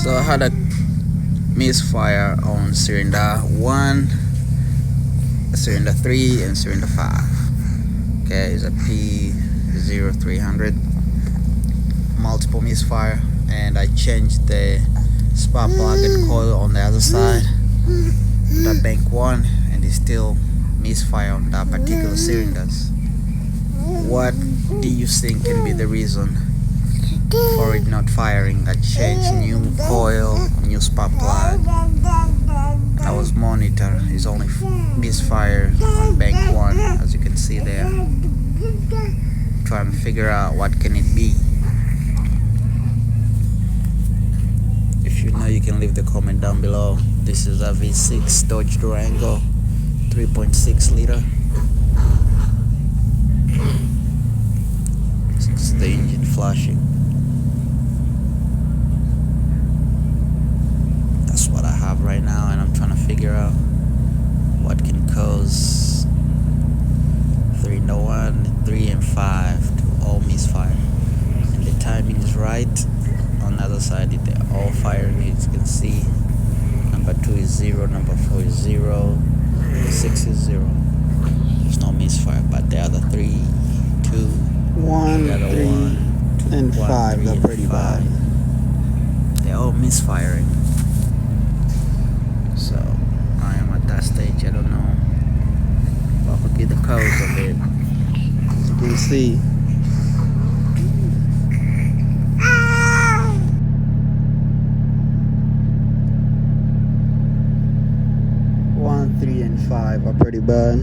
So I had a misfire on cylinder 1, cylinder 3, and cylinder 5. Okay, it's a P0300, multiple misfire, and I changed the spark plug and coil on the other side, the bank 1, and it's still misfire on that particular cylinders. What do you think can be the reason for it not firing? I changed new coil, new spark plug. I was monitor. It's only misfire on bank 1, as you can see there. Trying to figure out what can it be. If you know, you can leave the comment down below. This is a V6 Dodge Durango 3.6 liter. This is the engine flashing. That's what I have right now, and I'm trying to figure out what can cause 301, 3 and 5 to all misfire. And the timing is right. On the other side, they're all firing. As you can see, number 2 is 0, number 4 is 0, number 6 is 0. There's no misfire, but the other 3, 2, 1, 3, 2, and 5, they're pretty bad. They're all misfiring. So I am at that stage. I don't know what would be the cause of it. As you can see, 1, 3, and 5 are pretty bad.